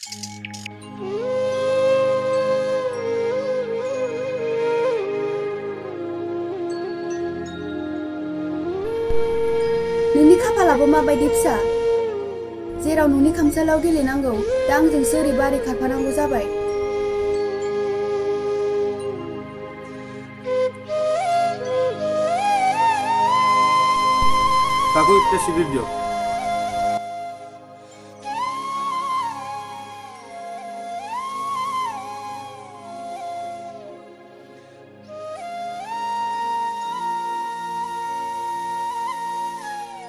नोंनि खाफालाबो माबायदि फिसा जेराव नोंनि खामसालियाव गेलेनांगौ दा आंजोंसो ओरैबा ओरै खारफानांगौ जाबाय Какой ты себе видео?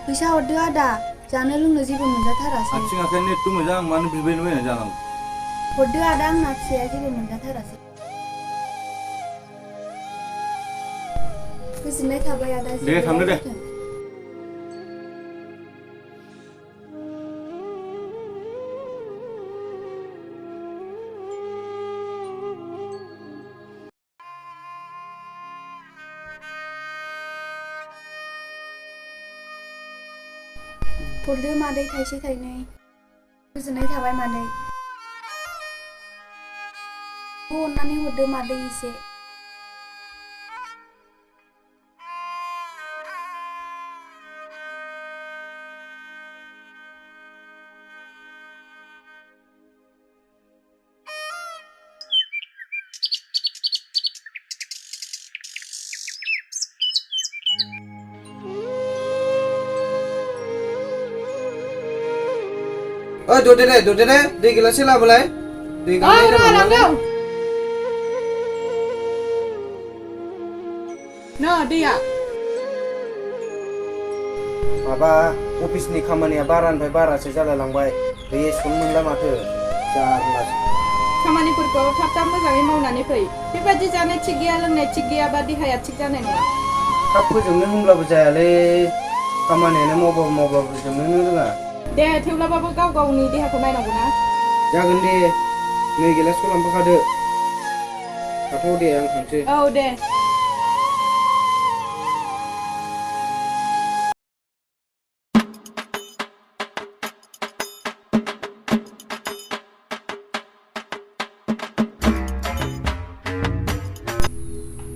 फैसा हरदो आदा जानो लोंनो जेबो मोनजाथारासै आथिं आखाइ नेट मोजां मानो बिबायनो बायना जानांगौ हरदो आदा आंना फिसाया जेबो मोनजाथारासै गोजोननाय थाबाय आदा दे थांदो दे हरदो मादै थाइसे थाइनै गोजोननाय थाबाय मादै अननानै हरदो मादै एसे Dode deh, di gelas lah boleh? Di gelas lah. No, dia. Apa office ni kamania baran by bara sejala langbai. Dia sunmun lah mata. Jarlas. खामानिफोरखौ थाब थाब मोजाङै मावनानै फै बेबादि जानाय थिग गैया लोंनाय थिग गैयाबा देहाया थिग जानाय नङा थाब फोजोबनो होनब्लाबो जायालै खामानियानो मावबाबो जोबनोनो रोङा दे थेवब्लाबो गाव गावनि देहाखौ नायनांगौ ना जागोन दे नै गिलासखौ लांफाखादो थाथ' दे आं थांसै औ दे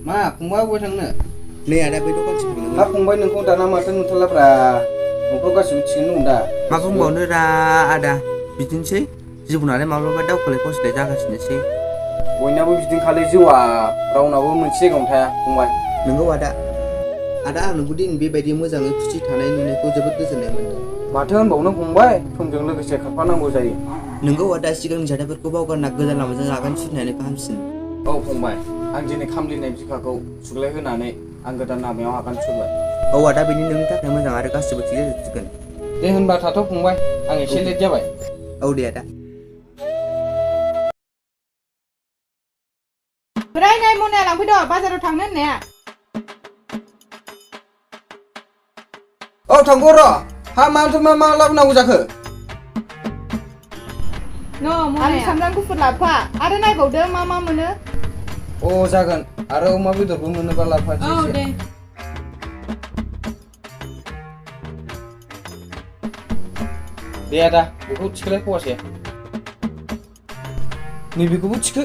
मा फंबाय बबे थांनो नै आदा बै दखानसिम थांनो हा फंबाय नोंखौ दाना माथो नुथारलाब्रा न'फ्राव गासिबो थिगैनो दं दा मा बुंबावनो रा आदा बिदिनोसै जिबनालाय माब्लाबा दावखोलाय फावसलाय जागासिनोसै बयनाबो बिदिनोखालै जिउआ रावनाबो मोनसे जायगायावनो थाया फंबाय नंगौ आदा आं नोंखौ दिनै बेबायदि मोजाङै खुसि थानाय नुनायखौ जोबोद गोजोननाय मोनदों माथो होनबावनो फंबाय समजों लोगोसे खारफानांगौ जायो नंगौ आदा सिगांनि जाथायफोरखौ बावगारना गोदान लामाजों आगान सुरनायानो गाहामसिन औ फंबाय आं दिनै खामलिनाय बिखाखौ सुग्लाय होनानै आं गोदान लामायाव आगान सुरबाय औ आदा बेनि नोंनि थाखाय मोजां आरो गासिबो थिग जाजोबसिगोन दे होनबा थाथ' फंबाय आं एसे लेट जाबाय औ दे आदा बोराय नै मनाया लांफैद' बाजाराव थांनो होननाया औ थांगौ र' हा माथो मा लाबोनांगौ जाखो न' मनाया सामब्राम गुफुर लाफा आरो नायबावदो मा मोनो अ जागोन आरो अमा बेदरबो मोनोबा लाफानोसै औ दे दे आदा बेखौ थिखोलाय फवासे नैबेखौबो थिखो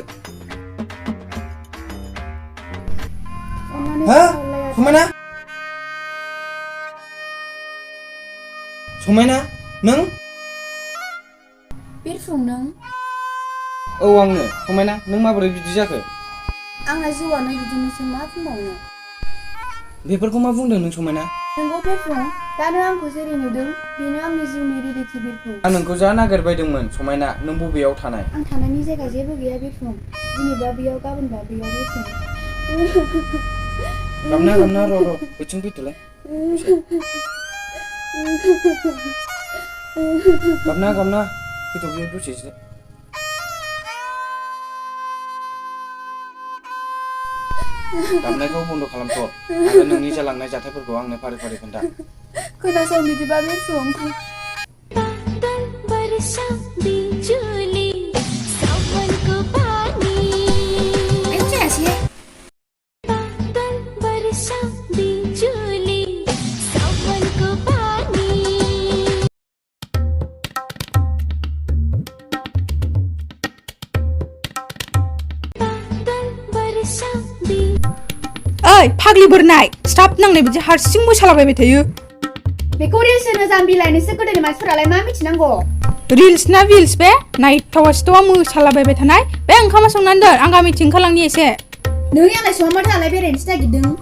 अननानै हा हरलाय आदा समायना नों बिरफुं नों औ आंनो समायना नों माबोरै बिदि जाखो आंना जिउआनो बिदिनोसै मा बुंबावनो बेफोरखौ मा बुंदों नों समायना नोंगौ बिरफुं दा नों आंखौ जेरै नुदों बेनो आंनि जिउनि रियेलिटि बिरफुं आं नोंखौ जा नागिरबायदंमोन समायना नों बबेयाव थानाय आं थानायनि जायगा जेबो गैया बिरफुं दिनैबा बेयाव गाबोनबा बेयाव बिरफुं गाबना र' बैथिं फैथ'लाय गाबना फैथ' दसेसो गाबनायखौ बन्द' खालामथ' आरो नोंनि जालांनाय जाथायफोरखौ आंनो फारि फारि खोन्था खोनासं बिदिबा बिरफुं ओइ फाग्लि बोरनाय स्टाफ नांनाय बिदि हारसिं मोसालाबायबाय थायो बेखौ रिल्स होनो जाम्बिलाय नोंसोर गोदोनि मानसिफोरालाय मा मिथिनांगौ रिल्स ना बिल्स बे नायथावासोथ'वा मोसालाबायबाय थानाय बे ओंखामा संनानै दोन आं गामिथिं ओंखारलांनि एसे नों आंलाय सङा माथो आलाय बेरायनोसो नागिरदों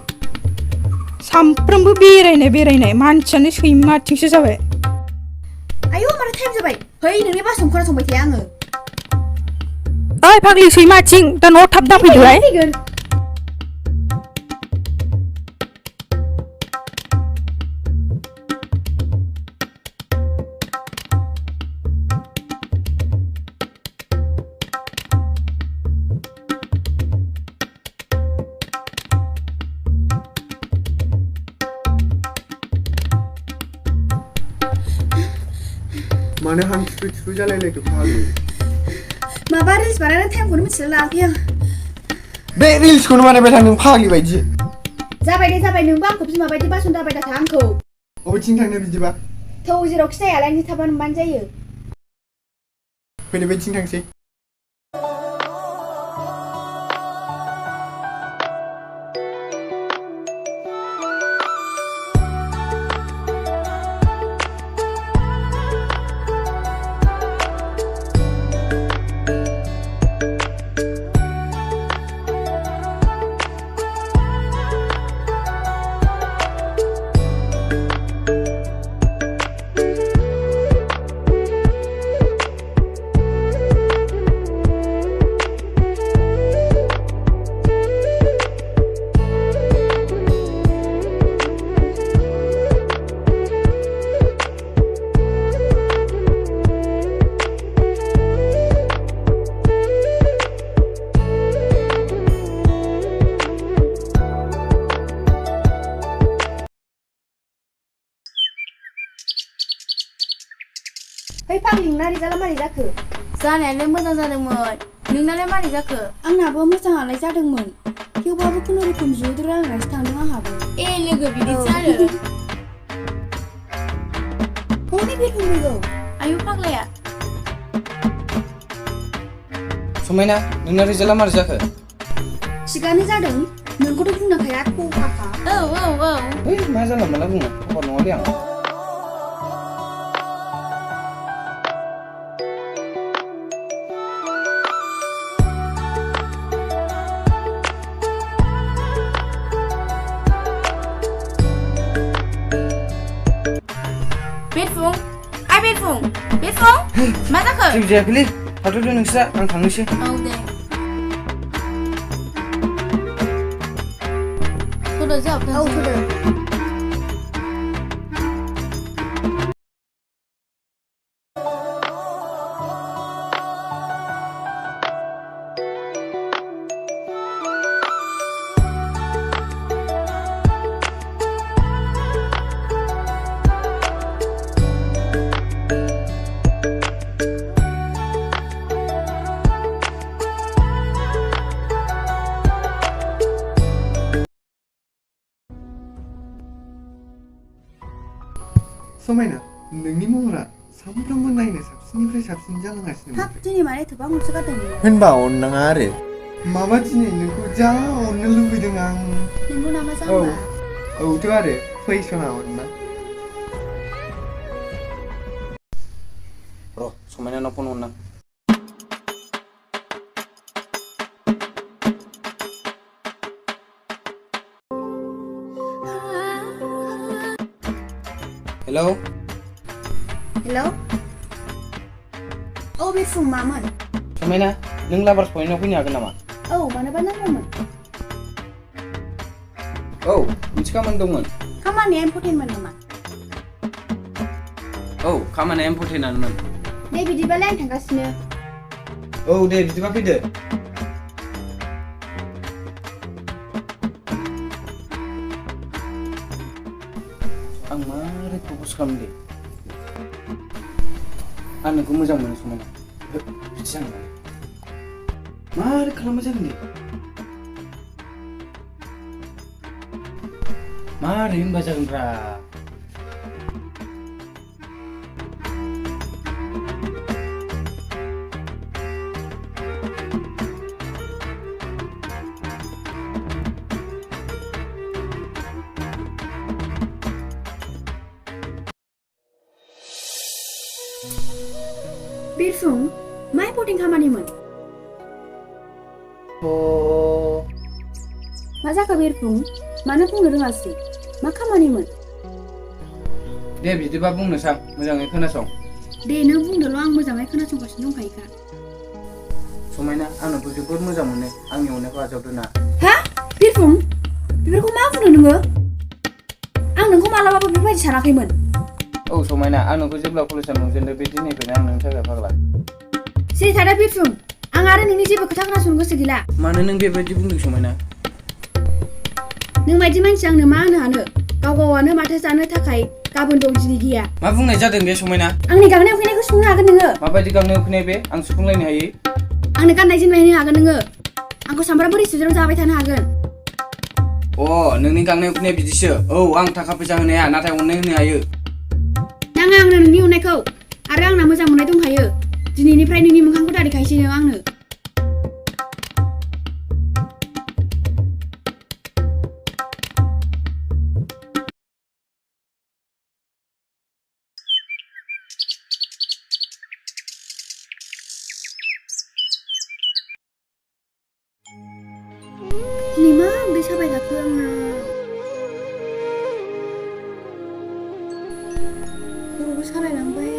सामफ्रोमबो बेरायनाय मानसियानो सैमाथिंसो जाबाय आयौ माथो टाइम जाबाय है नोंनि बासन खरा संबाय थाया आङो ओइ फाग्लि सैमाथिं दा न'आव थाब दाफैदोहाय फैगोन मानो हां थुथु जालायलायखो फाग्लि माबा रिल्स बानायनो टाइमखौनो मिथिला लायाखै आं बे रिल्सखौनो बानायबाय थां नों फाग्लि बायदि जाबाय दे जाबाय नोंबो आंखौ बिमा बायदि बासन दाबाय दाथा आंखौ अबेथिं थांनो बिदिबा थौ जेरावखि जायालाय नि थाबा मोनबानो जायो फैनो बेथिं थांसै है फाग्लि नोंना रिजाल्टआ मारै जाखो जानायालाय मोजां जादोंमोन नोंनालाय मारै जाखो आंनाबो मोजाङालाय जादोंमोन थेवबाबो खुनुरुखुम जुदि रायलायनासो थांदों आंहाबो ए लोगो बिदिसो आरो हनै बिरफुं फैगौ आयु फाग्लाया समायना नोंना रिजाल्टआ मारै जाखो थिगानो जादों नोंखौथ' बुंनांखाया खफाखा औ है मा जानला मोनला बुङो खबर नङालै आं बेरफुं मा जाखो जेबो जायाखैलै थाथ'दो नोंस्रा आं थांनोसै औ दे थ'दो जोहाबो औ थ'दो समायना नोंनि महरा सानफ्रोमबो नायनो साबसिननिफ्राय साबसिन जालांगासिनो हाब दिनै माने एथ'बां हरसोगारदों नोङो होनबा अननाङा आरो माबा दिनै नोंखौ जा अननो लुबैदों आं नोंगौ नामा जाम्बा औथ' आरो फै सना अनना र' समायनानाव फन हरनां हेलौ हेलौ औ बिरफुं मामोन समायना नों लाभार्स पइन्टआव फैनो हागोन नामा औ मानोबा नांगौमोन औ मोनसे खामानि दंमोन खामानिया इम्परटेन्टमोन नामा औ खामानिया इम्परटेन्टआनोमोन दे बिदिबालाय आं थांगासिनो औ दे बिदिबा फैदो आं मारै प्रप'ज खालामनो दे आं नोंखौ मोजां मोनो समायना बिदि जानो मारै खालामबा जागोन दे मारै होनबा जागोनब्रा बिरफुं मा इम्पर्टेन्ट खामानिमोन मा जाखो बिरफुं मानो बुंनो रोङासै मा खामानिमोन दे बिदिबा बुंनोसां मोजाङै खोनासं दे नों बुंदोल' आं मोजाङै खोनासंगासिनो दंखायोखा समायना आं नोंखौ जोबोद मोजां मोनो आंनि अननायखौ आजावदो ना हा बिरफुं बेफोरखौ मा बुंदों नोङो आं नोंखौ मालाबाबो बेबायदि सानाखैमोन औ समायना आं नोंखौ जेब्ला कलेजाव नुजेनदों बे दिननिफ्रायनो आं नोंनि थाखाय फाग्ला सिरि थादो बिरफुं आं आरो नोंनि जेबो खोथा खोनासंनो गोसो गैला मानो नों बेबायदि बुंदों समायना नों बायदि मानसि आंनो मा होनो हानो गाव गावानो माथो जानो थाखाय गाबोन दं दिनै गैया मा बुंनाय जादों बे समायना आंनि गांनाय उखैनायखौ सुफुंनो हागोन नोङो माबायदि गांनाय उखैनाय बे आं सुफुंलायनो हायो आंनो गाननाय जोमनाय होनो हागोन नोङो आंखौ सामफ्रामबो रेस्टुरेन्टाव जाबाय थानो हागोन नोंनि गांनाय उखैनाया बिदिसो औ आं थाखा फैसा होनो हाया नाथाय अननाय होनो हायो नाङा आंनो नोंनि अननायखौ आरो आंना मोजां मोननाय दंखायो दिनैनिफ्राय नोंनि मोखांखौ दारिखायसै नों आंनो दिनै मा उदै साबाय थाखो आंना खर'बो सालायलांबाय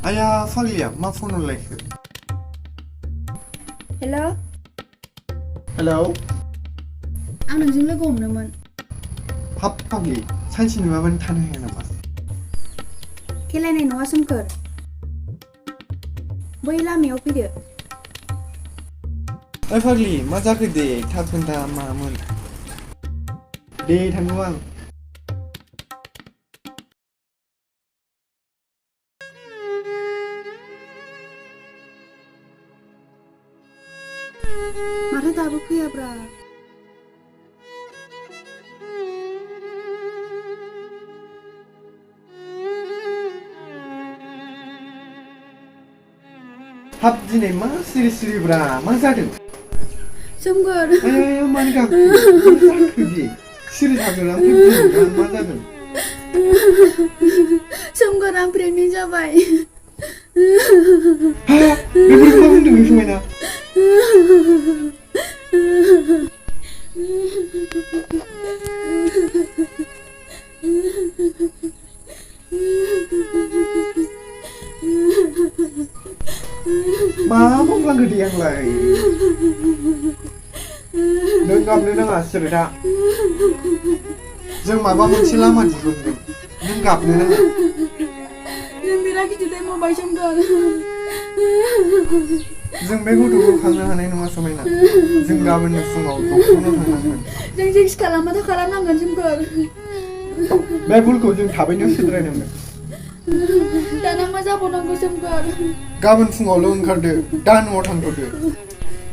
आया फाग्लिया मा फन हरलायखो हेल' हेलौ आं नोंजों लोगो हमनोमोन हाब फाग्लि सानसे नुवाबानो थानो हाया नामा खेलायनाय नङा सोमखोर बै लामायाव फैदो ओइ फाग्लि मा जाखो दे थाब खोन्था मामोन दे थांगौ आं माथो दाबो फैयाब्रा हाब दिनै मा सिरि सिरिब्रा मा जादों सोमखोर आया मानो गाखो मा जाखो दे सिरि थागोन ओमफ्राय मा जादों सोमखोर आं प्रेगनेन्ट जाबाय हा बेफोरखौ मा बुंदों नों समायना मा मावफ्लांखो दे आंलाय नों गाबनो नाङा सिरि था जों माबा मोनसे लामा दिहुनगोन नों गाबनो नाङा नों बिराद गिदिर टाइम मावबाय सोमखोर जों बे गथ'खौ खांनो हानाय नङा समायना जों गाबोननो फुङाव डक्टरनाव थांनांगोन जों जेखि खालामाथ' खालामनांगोन सोमखोर बे भुलखौ जों थाबैनो सुद्रायनांगोन दाना मा जाबावनांगौ सोमखोर गाबोन फुङावल' ओंखारदो दा न'आव थांथ'दो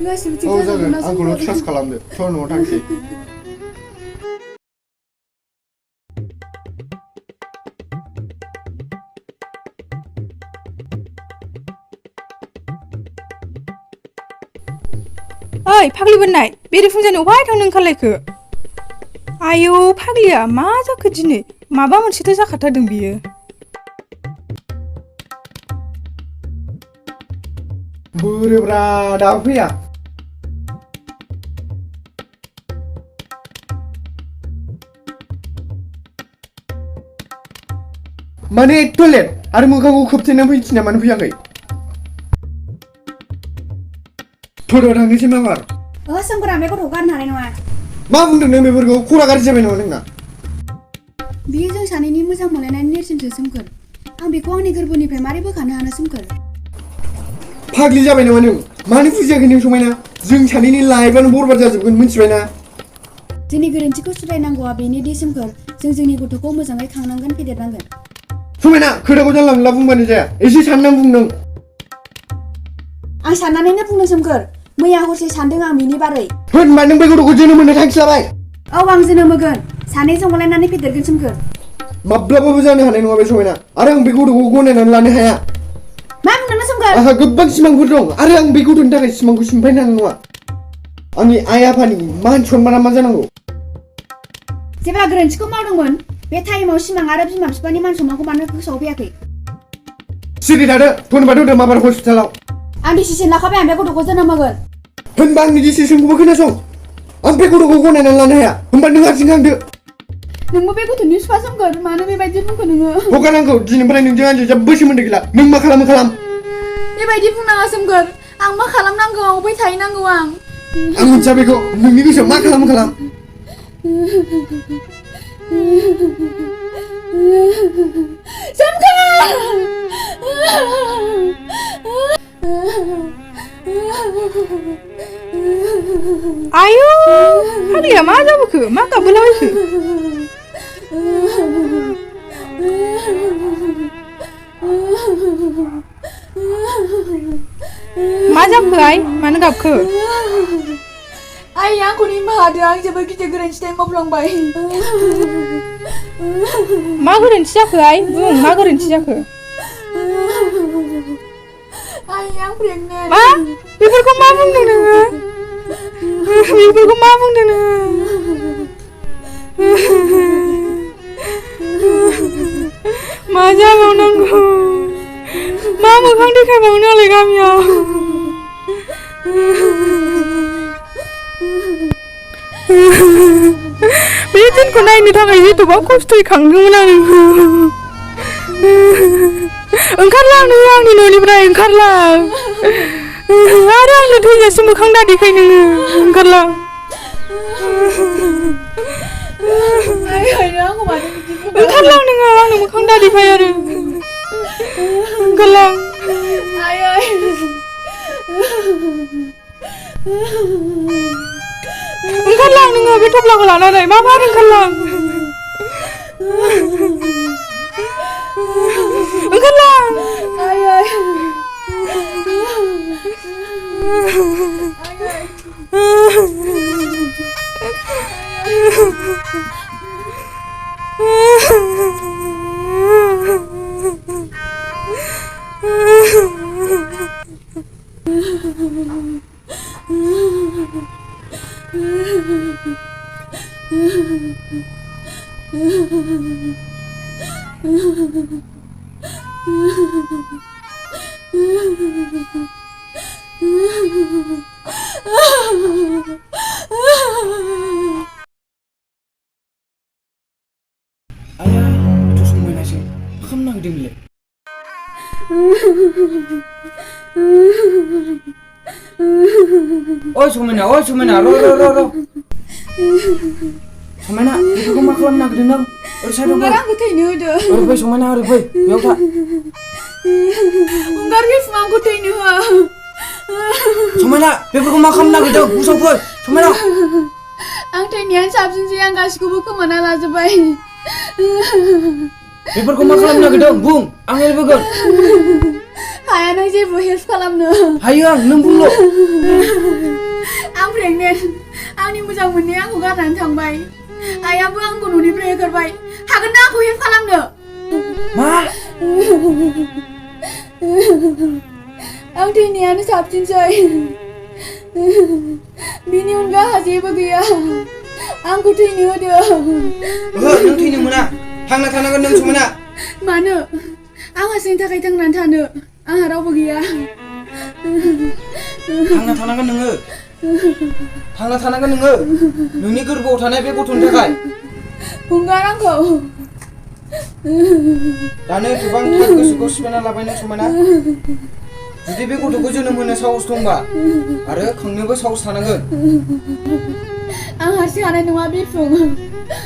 गासिबो थिग औ जागोन जाजोबगोन ना आंखौल' सोमखोर ट्रास्ट खालामदो थ' न'आव थांसै ओइ फाग्लि बोननाय बेरेफुंजानि अबाय थांनो ओंखारलायखो आयौ फाग्लिया मा जाखो दिनै माबा मोनसेथ' जाखाथारदों बियो बोरोब्रा दाबो फैया माने टयलेट आरो मोखांखौ खोबथेना फैथिना मानो फैयाखै थ'र' थांनोसै माबार सोमखोर आं बे गथ'खौ गारनो हानाय नङा मा बुंदों नों बेफोरखौ खरा गाज्रि जाबाय नामा नोंना बियो जों सानैनि मोजां मोनलायनायनि नेरसोनसो सोमखोर आं बेखौ आंनि गोरबोनिफ्राय मारै बोखानो हानो सोमखोर फाग्लि जाबाय नामा नों मानो बुजियाखै नों समायना जों सानैनि लाइफआनो बरबाद जाजोबगोन मिथिबायना जोंनि गोरोन्थिखौ सुद्रायनांगौआ बेनोदि सोमखोर जों जोंनि गथ'खौ मोजाङै खांनांगोन फेदेरनांगोन समायना खोथाखौ जानला मोनला बुंबानो जाया एसे साननां बुं नों आं साननानैनो बुंनो सोमखोर मैया हरसे सानदों आं बिनि बारै होनबा नों बे गथ'खौ जोनोम होनो थांखि लाबाय औ आं जोनोम होगोन सानै जंगलायनानै फेदेरगोन सोमखोर माब्लाबाबो जानो हानाय नङा बे समायना आरो आं बे गथ'खौ गनायनानै लानो हाया मा बुंदों सोमखोर आंहा गोबां सिमांफोर दं आरो आं बे गथ'नि थाखाय सिमांखौ सिमफायनो हानाय नङा आंनि आइ आफानि मान सनमाना मा जानांगौ जेब्ला गोरोन्थिखौ मावदोंमोन बे टाइमाव सिमां आरो बिमा बिफानि मान सनमानखौ मानो गोसोआव फैयाखै सिरि थादो धन्यबाद होदो माबार हस्पिटालाव आं डिसिसन लाखाबाय आं बे गथ'खौ जोनोम होगोन होनबा आंनि डिसिसनखौबो खोनासं आं बे गथ'खौ गनायनानै लानो हाया होनबा नों हारसिं खांदो नोंबो बे गथ'नि बिफा सोमखोर मानो बेबायदि बुंखो नोङो हगारनांगौ दिनैनिफ्राय नोंजों आंजों जेबो सोमोन्दो गैला नों मा खालामो खालाम बेबायदि बुंनाङा सोमखोर आं मा खालामनांगौ अबाय थाहैनांगौ आं मिथिया बेखौ नोंनि गोसोआव मा खालाम खालाम आयु फाग्लिया मा जाबोखो मा गाबबोलाबायखो मा जाखो आइ मानो गाबखो आइ आंखौ निमाहा होदो आं जोबोद गिदिर गोरोन्थि मावफ्लांबाय मा गोरोन्थि जाखो आइ बुं मा गोरोन्थि जाखो आइ आं प्रेगनेन्ट मा बेफोरखौ मा बुंदों नोङो बेफोरखौ मा बुंदों नोङो मा जाबावनांगौ मा मोखां देखायबावनो आलाय गामियाव बे दिनखौ नायनो थाखाय एथ'बां खस्थ'यै खांदोंमोन आं नोंखौ ओंखारलां नोङो आंनि न'निफ्राय ओंखारलां आरो आंनो थैजासिम मोखां दादेखाय नोङो ओंखारलां ओंखारलां नोङो आंनो मोखां दादेखाय आरो ओंखारलां ओंखारलां नोङो बे थफ्लाखौ लानानै मा बार ओंखारलां ओंखारलां आया itu समायना sih मा खालामनो नागिरदों बेलाय ओइ समायना र समायना बेफोरखौ मा खालामनो नागिरदों नों ओरै साइडआव फै आंखौ थैनो होदो ओरै फै समायना ओरै फै बेयाव था अंगार बिफा आंखौ थैनो होआ समायना बेफोरखौ मा खालामनो नागिरदों गुसुआव फै समायना आं थैनायानो साबसिनसै आं गासिखौबो खोमाना लाजोब्बाय बेफोरखौ मा खालामनो नागिरदों बुं आं हेल्प होगोन हाया नों जेबो हेल्प खालामनो हायो आं नों बुंल' आं प्रेगनेन्ट आंनि मोजां मोननाया आंखौ गारनानै थांबाय आइयाबो आंखौ न'निफ्राय होखारबाय हागोन ना आंखौ हेल्प खालामनो मा आं थैनायानो साबसिनसै बिनि अनगा आंहा जेबो गैया आंखौ थैनो होदो ओहो नों थैनो मोना थांना थानांगोन नों समायना मानो आं हारसिंनि थाखाय थांनानै थानो आंहा रावबो गैया थांना थानांगोन नोङो नोंनि गोरबोआव थानाय बे गथ'नि थाखाय हंगार आंखौ दानो गोबांथार गोसोखौ सिफायना लाबाय नों समायना जुदि बे गथ'खौ जोनोम होनो साहस दंबा आरो खांनोबो साहस थानांगोन आं हारसिं हानाय नङा बिरफुं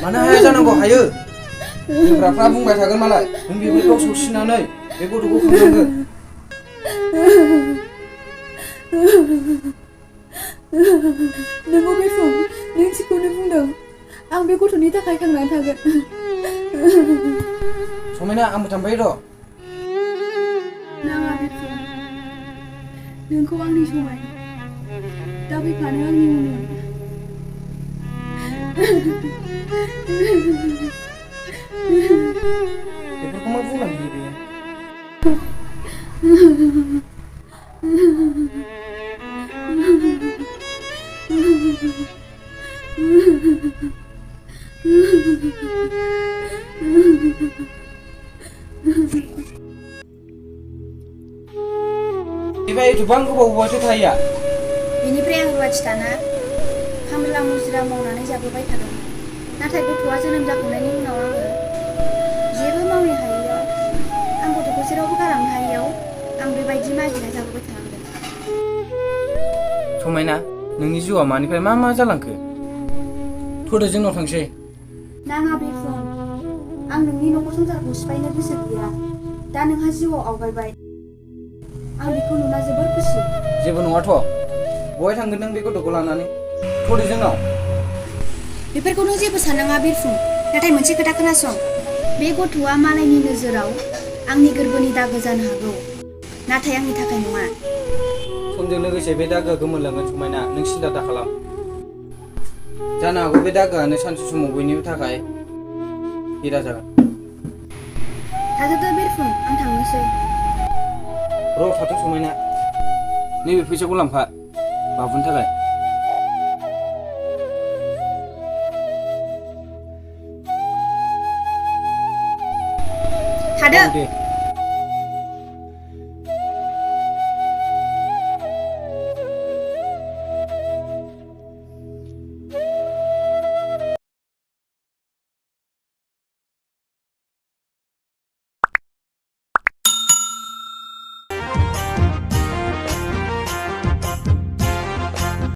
मानो हाया जानांगौ हायो बिमाफ्रा बुंबाय थागोन मालाय नों बेफोरखौ सौसिनानै बे गथ'खौ खांनांगोन नोंगौ बिरफुं नों थिगखौनो बुंदों आं बे गथ'नि थाखाय थांनानै थागोन समायना आंबो थांबाय र' नाङा बिरफुं नोंखौ आंनि समाय दा फैफानो आंनि उन बेफोरखौ मा बुंलांयो बेयो बेबाय एथ'बां गोबावसो थाहैया बेनिफ्राय आं रुवाथि दाना खामला मुजिरा मावनानै जाबोबाय थादों नाथाय गथ'आ जोनोम जाखांनायनि उनाव आङो जेबो मावनो हायैयाव आं गथ'खौ जेरावबो गालांनो हायैयाव आं बेबायदि मागिना जाबोबाय थानांदों समायना नोंनि जिउआ मानिफ्राय मा जालांखो थौदो जोंनाव थांसै नाङा बिरफुं आं नोंनि न'खर संसारखौ सिफायनो गोसो गैया दा नोंहा जिउआव आवगायबाय आं बेखौ नुना जोबोर खुसि जेबो नङाथ' बहाय थांगोन नों बे गथ'खौ लानानै थौदो जोंनाव बेफोरखौ नों जेबो साननाङा बिरफुं नाथाय मोनसे खोथा खोनासं बे गथ'आ मालायनि नोजोराव आंनि गोरबोनि दागो जानो हागौ नाथाय आंनि थाखाय नङा समजों लोगोसे बे दागोआ गोमोरलांगोन समायना नों सिन्था दाखालाम जानो हागौ बे दागोआनो सानसे समाव बयनिबो थाखाय हिरा जागोन थाथ'दो बिरफुं आं थांनोसै र' थाथ' समायना नैबे फैसाखौ लांफा बाबुनि थाखाय थादो दे